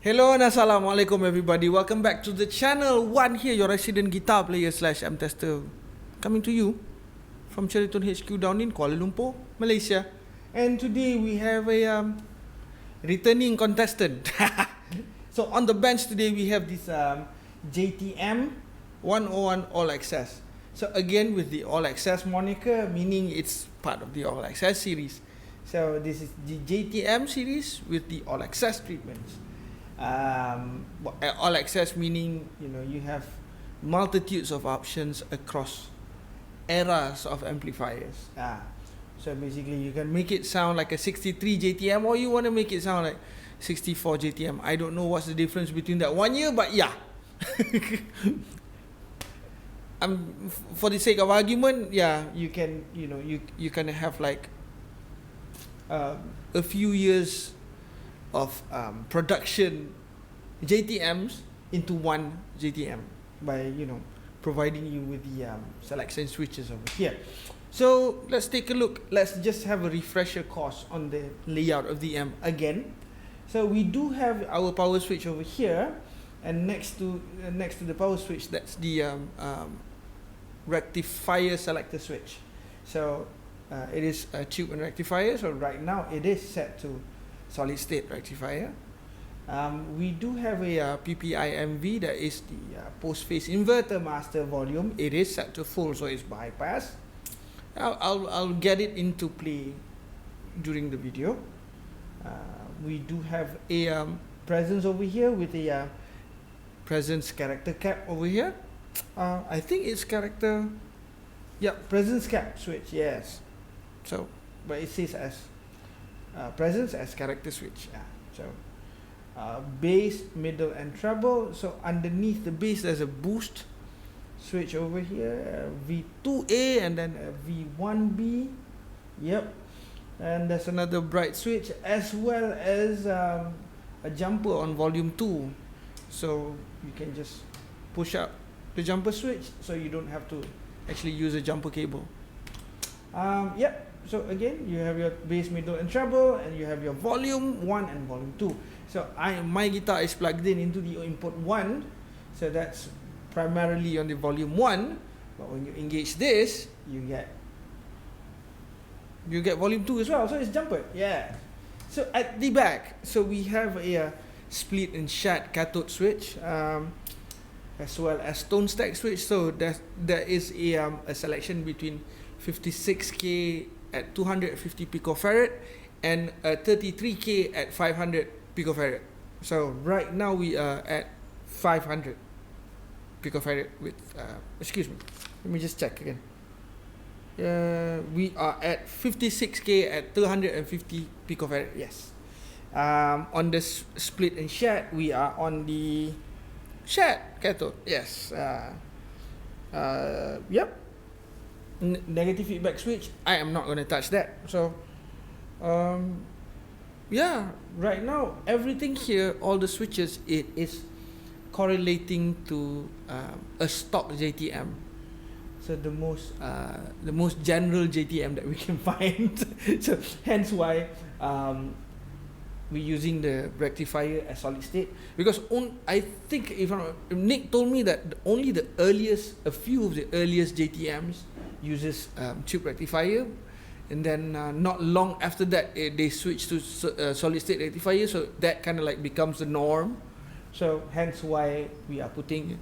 Hello and assalamualaikum everybody. Welcome back to the channel. One here, your resident guitar player / amp tester, coming to you from Sheraton HQ down in Kuala Lumpur, Malaysia. And today we have a returning contestant. So on the bench today we have this JTM 101 All Access. So again with the All Access moniker, meaning it's part of the All Access series. So this is the JTM series with the All Access treatments. All access meaning you have multitudes of options across eras of amplifiers. So basically you can make it sound like a 63 JTM, or you want to make it sound like 64 JTM. I don't know what's the difference between that 1 year, but yeah. For the sake of argument, yeah, you can you can have like a few years of production JTMs into one JTM by providing you with the selection switches over here. So let's take a look. Let's just have a refresher course on the layout of the amp again. So we do have our power switch over here, and next to the power switch, that's the rectifier selector switch. So it is a tube and rectifier. So right now it is set to solid state rectifier. We do have a PPI-MV, that is the post phase inverter master volume. It is set to full, so it's bypass. I'll get it into play during the video. We do have a presence over here with a presence character cap over here. I think it's character, yeah, presence cap switch, yes. So, but it says as presence as character switch. So bass, middle and treble. So underneath the bass there's a boost switch over here, V2A, and then a V1B. Yep. And there's another bright switch, as well as a jumper on volume 2. So you can just push up the jumper switch, so you don't have to actually use a jumper cable. Yep. So again, you have your bass, middle and treble, and you have your volume 1 and volume 2. So my guitar is plugged into the input 1, so that's primarily on the volume 1. But when you engage this, you get volume 2 as well, so it's jumpered. Yeah. So at the back, so we have a split and shat cathode switch, as well as tone stack switch. So there is a selection between 56K at 250 picofarad and 33K at 500 picofarad. So right now we are at 500 picofarad with excuse me, let me just check again. We are at 56K at 250 picofarad. Yes. On the split and shat, we are on the shat cathode. Yes. Yep. Negative feedback switch, I am not going to touch that. So yeah, right now everything here, all the switches, it is correlating to a stock JTM. So the most general JTM that we can find. So hence why we're using the rectifier as solid state, because I think if Nick told me that only a few of the earliest JTMs uses tube rectifier, and then not long after that they switch to solid state rectifier, so that kind of like becomes the norm. So hence why we are putting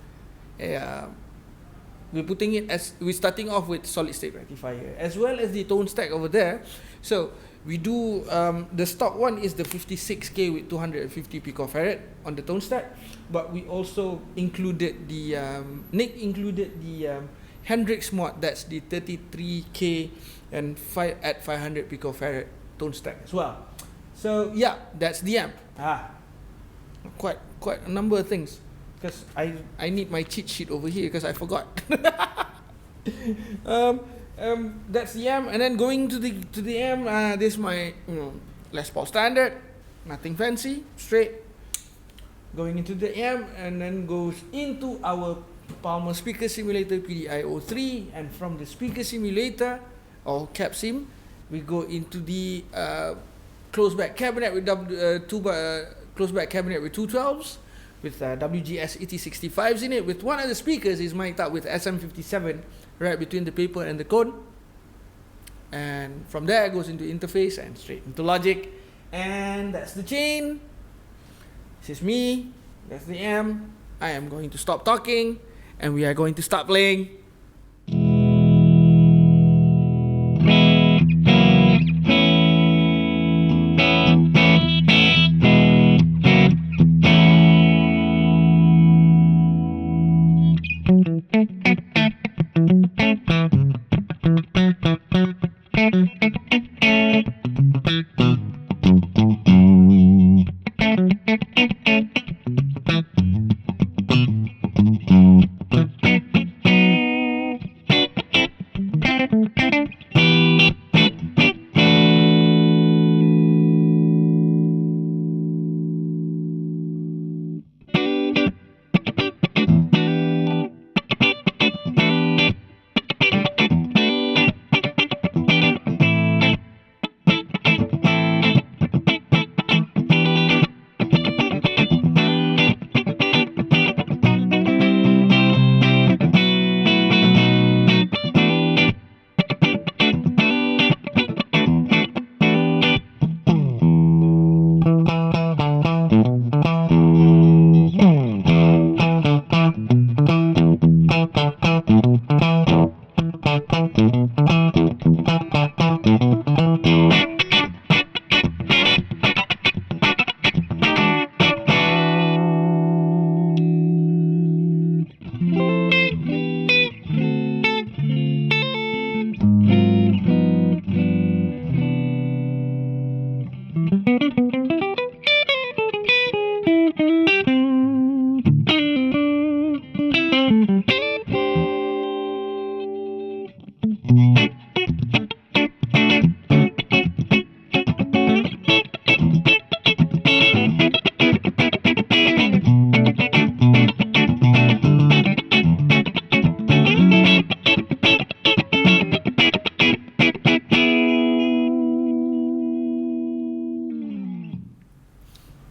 it as we're starting off with solid state rectifier, as well as the tone stack over there. So we do the stock one is the 56K with 250 picofarad on the tone stack, but we also included the Nick included the Hendrix mod, that's the 33K and 500 picofarad tone stack as well. So yeah, that's the amp. Quite a number of things, because I need my cheat sheet over here because I forgot. That's the amp, and then going to the amp, this is my Les Paul standard, nothing fancy, straight. Going into the amp, and then goes into our Palmer speaker simulator PDI-03, and from the speaker simulator or cap sim, we go into the closed back cabinet with close back cabinet with two 12s, with WGS ET 65s in it, with one of the speakers is mic'd up with SM57 right between the paper and the cone. And from there it goes into interface and straight into logic. And that's the chain. This is me. That's the amp. I am going to stop talking and we are going to start playing.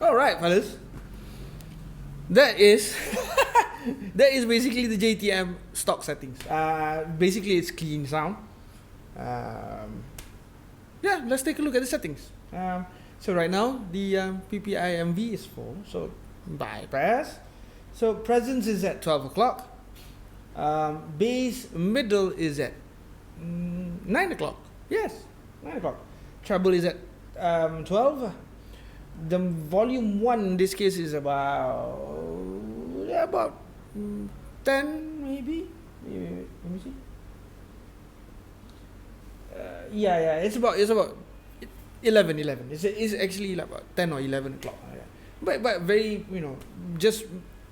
Alright, fellas. That is that is basically the JTM stock settings. Basically, it's clean sound. Yeah, let's take a look at the settings. So right now, the PPI MV is full, so bypass. So presence is at 12 o'clock. Bass middle is at 9 o'clock. Yes, 9 o'clock. Treble is at 12. The volume 1 in this case is about 10 maybe. Let me see. Yeah, it's about 11. It's actually like about 10 or 11 o'clock. But very, just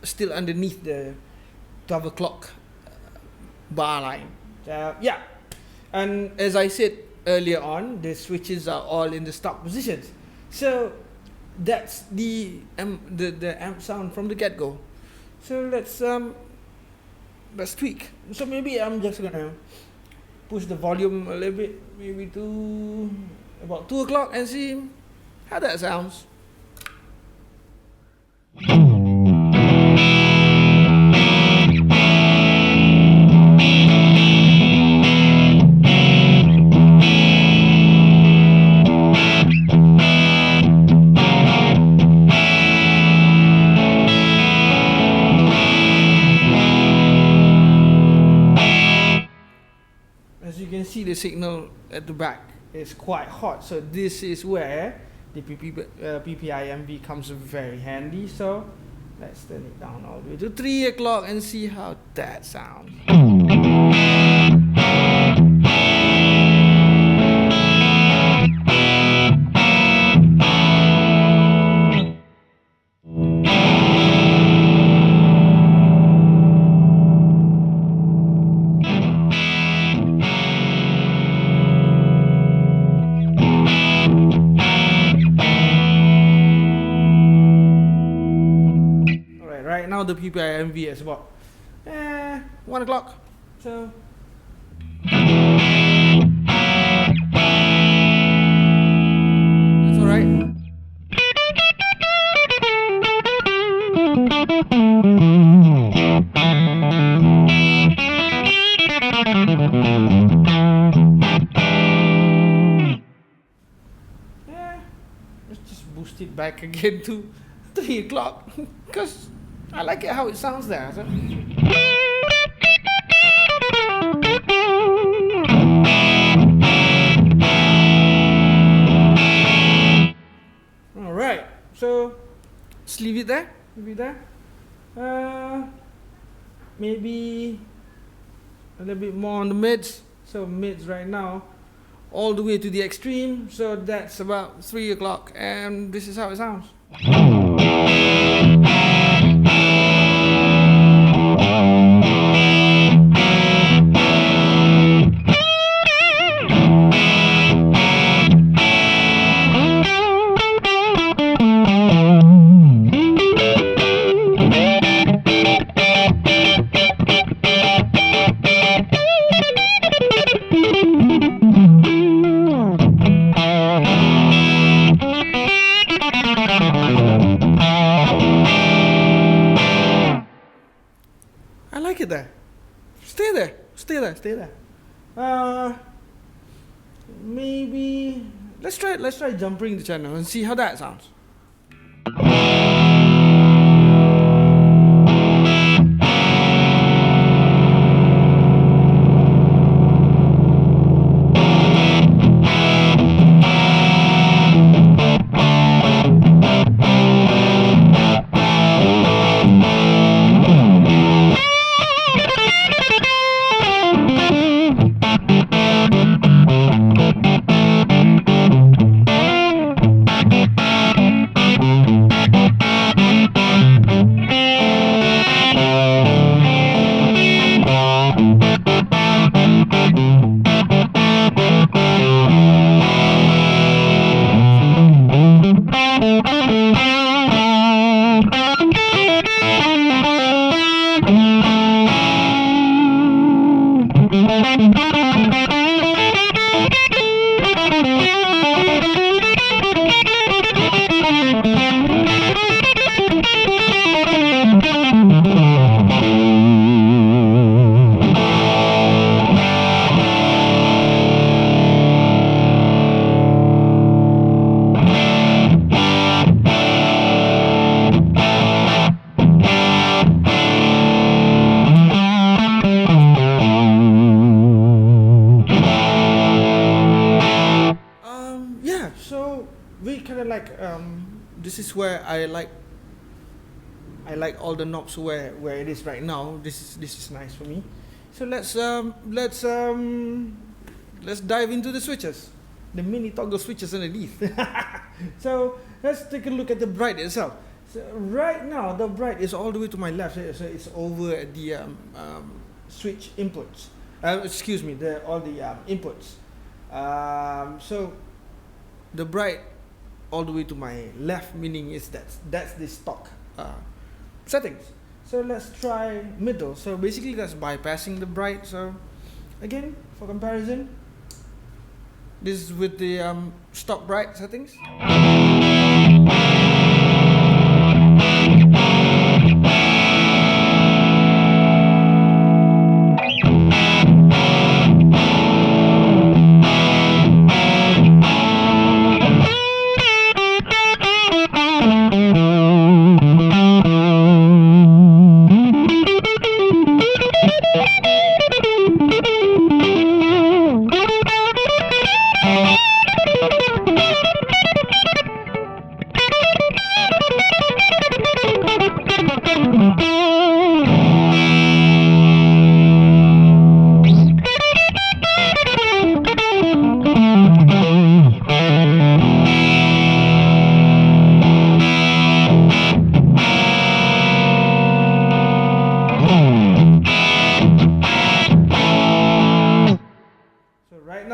still underneath the 12 o'clock bar line. Yeah. And as I said earlier on, the switches are all in the stock positions. So that's the amp sound from the get-go. So let's tweak. So maybe I'm just gonna push the volume a little bit, maybe to about 2 o'clock, and see how that sounds. See the signal at the back is quite hot, so this is where the PPI MV comes very handy. So let's turn it down all the way to 3 o'clock and see how that sounds. Now the PPI MV is about 1 o'clock. So that's alright. shift it back again to 3 o'clock because I like it how it sounds there. So. Alright, so just leave it there. Maybe a little bit more on the mids. So mids right now, all the way to the extreme. So that's about 3 o'clock, and this is how it sounds. I like it there. Stay there. Maybe let's try jumping the channel and see how that sounds. This is where I like all the knobs where it is right now. This is nice for me. So let's dive into the switches, the mini toggle switches underneath. So let's take a look at the bright itself. So right now the bright is all the way to my left, so it's over at the switch inputs. Excuse me, all the inputs. So the bright all the way to my left, meaning is that's the stock settings. So let's try middle. So basically that's bypassing the bright. So again, for comparison, this is with the stock bright settings.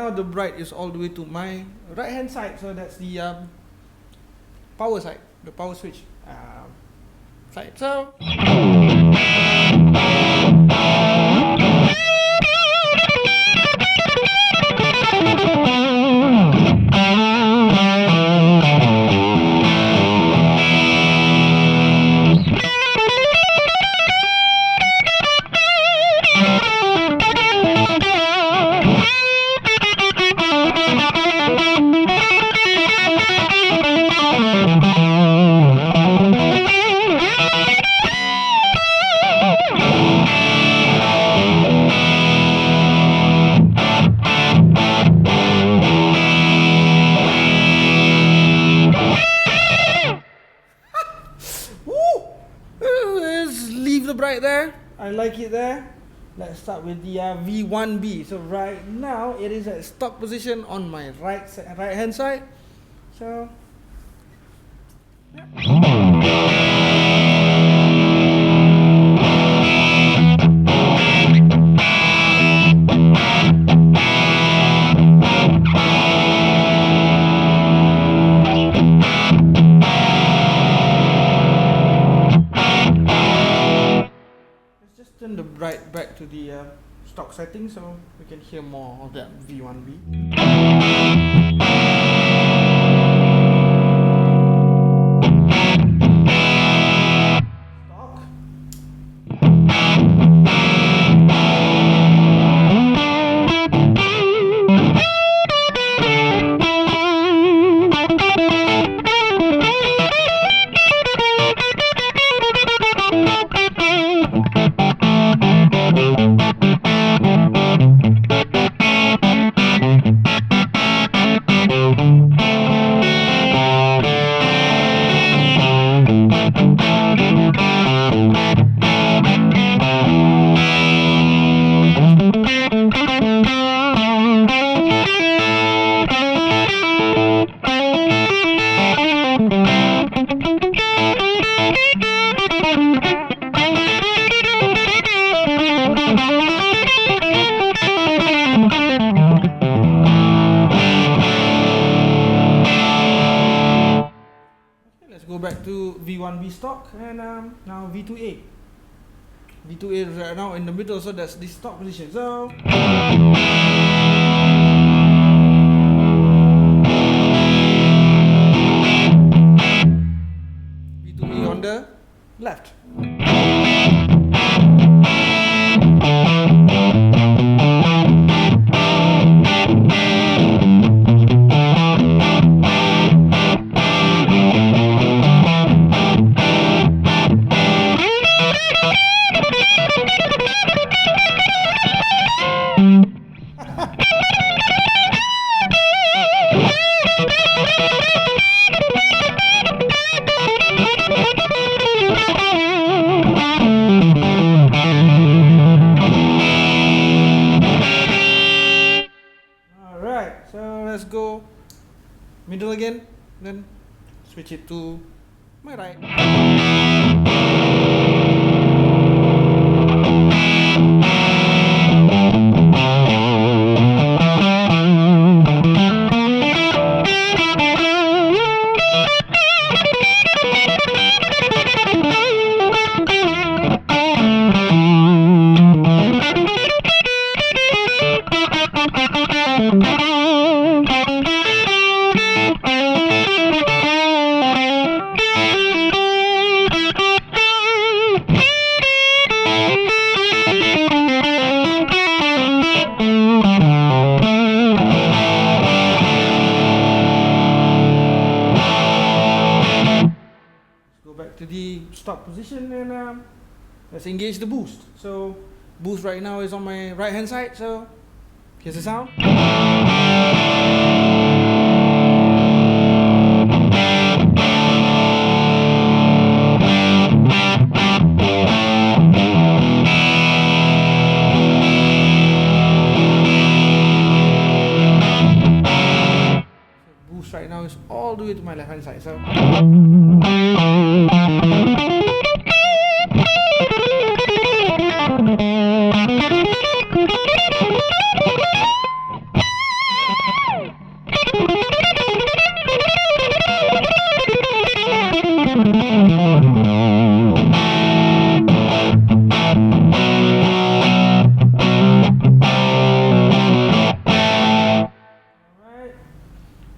The bright is all the way to my right hand side, so that's the power side, the power switch side. So I like it there. Let's start with the V1B. So right now it is at stock position on my right hand side. So turn the bright back to the stock setting so we can hear more of that V1B. Stock. Go back to V1B stock and now V2A. V2A is right now in the middle, so that's the stock position. So V2A on the left. So let's go middle again, then switch it to my right. To the stop position and let's engage the boost. So boost right now is on my right hand side, so here's the sound. So boost right now is all the way to my left hand side, so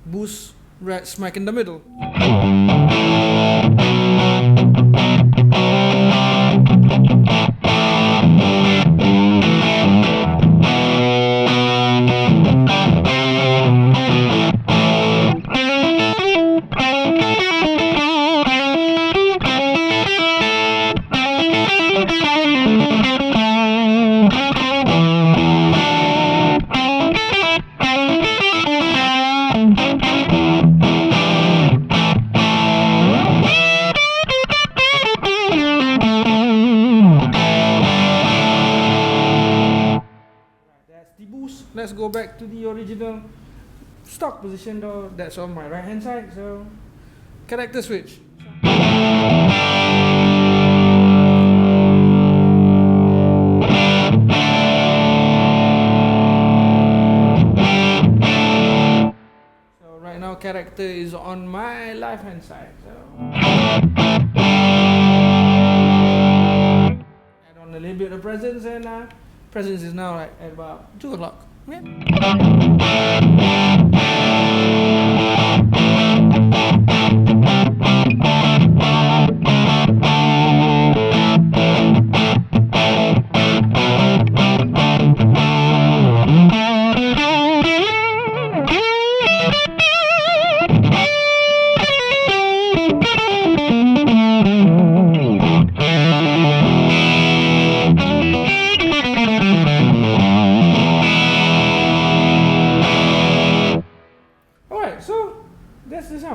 boost right smack in the middle. go back to the original stock position though. That's on my right hand side. So character switch. So right now character is on my left hand side. So add on a little bit of presence, and presence is now like at about 2 o'clock. Yeah.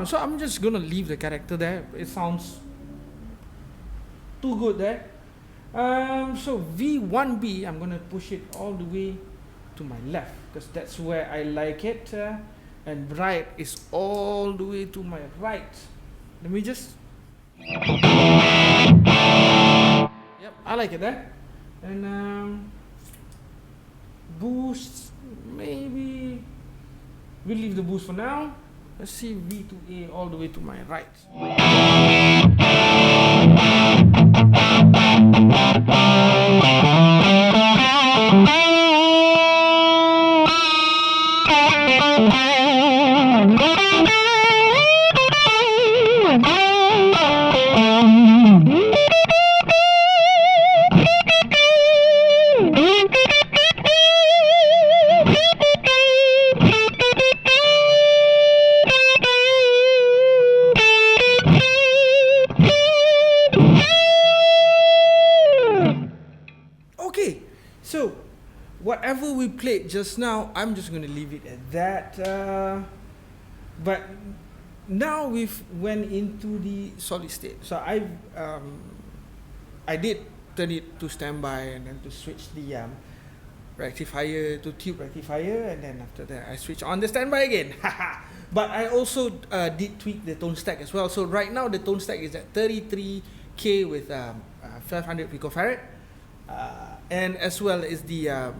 So I'm just gonna leave the character there. It sounds too good there. So V1B, I'm gonna push it all the way to my left because that's where I like it, and bright is all the way to my right. Let me just. Yep, I like it there. And boost, maybe we'll leave the boost for now. Let's see V2A all the way to my right. So, whatever we played just now, I'm just going to leave it at that. But now we've went into the solid state. So I did turn it to standby and then to switch the rectifier to tube rectifier, and then after that I switch on the standby again. But I also did tweak the tone stack as well. So right now the tone stack is at 33K with 500 picofarad. And as well as the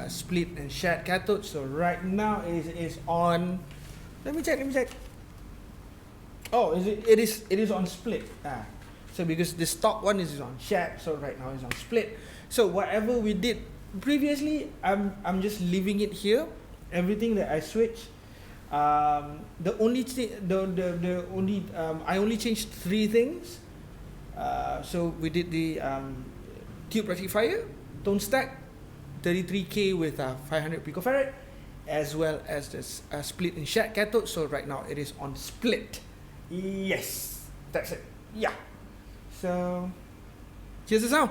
split and shared cathode. So right now it is on. Let me check. Oh, it is on split. So because the stock one is on shared, so right now it's on split. So whatever we did previously, I'm just leaving it here. Everything that I switch, the only I only changed 3 things. So we did the tube rectifier, tone stack, 33K with 500 picofarad, as well as the split and shared cathode. So right now it is on split. Yes, that's it. Yeah. So here's the sound.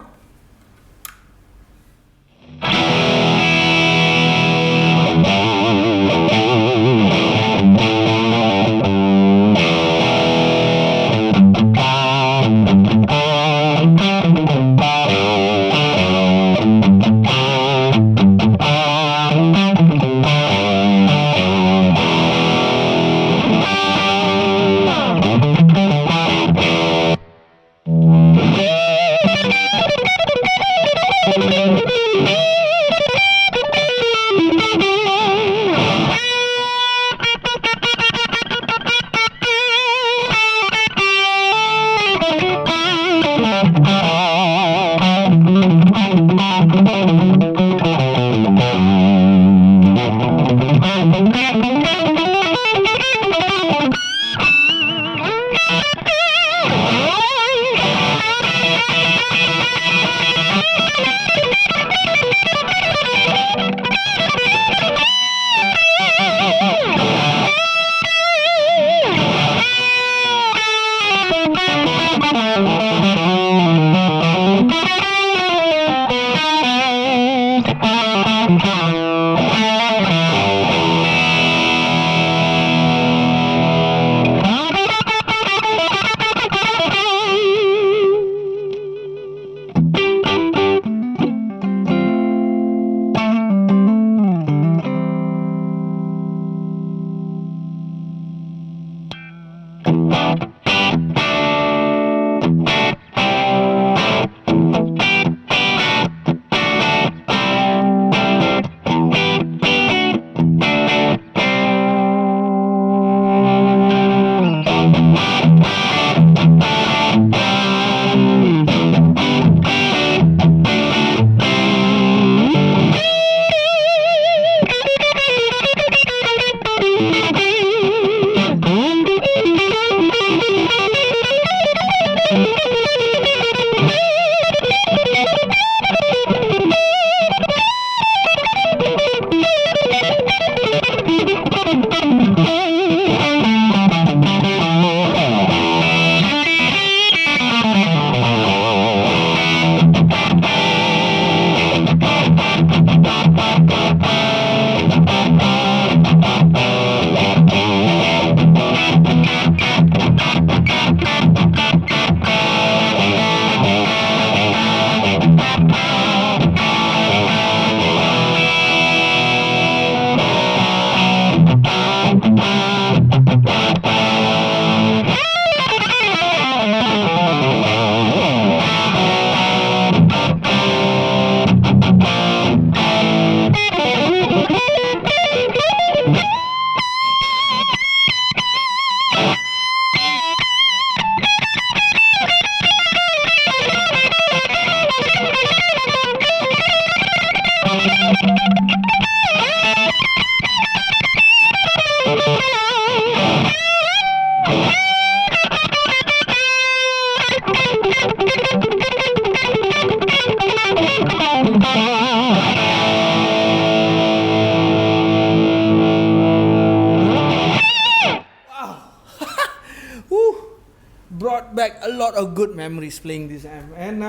Brought back a lot of good memories playing this amp, and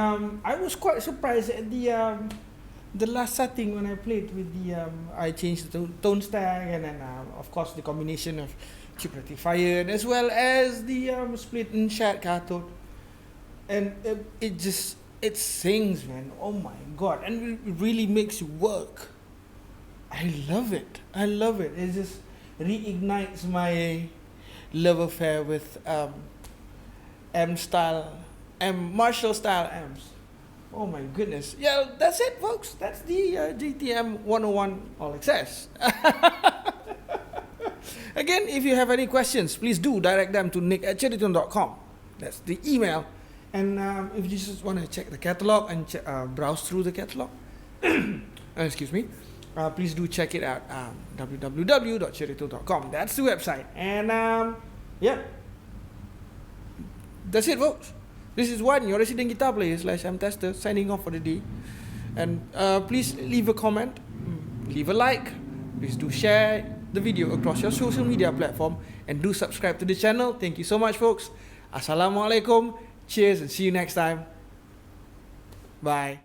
I was quite surprised at the last setting when I played with the I changed the tone stack, and then of course the combination of chip rectifier as well as the split and shared cathode, and it sings, man. Oh my god, and it really makes you work. I love it. It just reignites my love affair with Marshall style amps. Oh my goodness. Yeah, that's it, folks. That's the GTM 101 All Access. Again, if you have any questions, please do direct them to nick@cherrytone.com. That's the email. And if you just want to check the catalog and browse through the catalog, excuse me, please do check it out. www.cherrytone.com. That's the website. And yeah. That's it, folks. This is Juan, your resident guitar player / amp tester, signing off for the day. And please leave a comment, leave a like, please do share the video across your social media platform, and do subscribe to the channel. Thank you so much, folks. Assalamualaikum, cheers, and see you next time. Bye.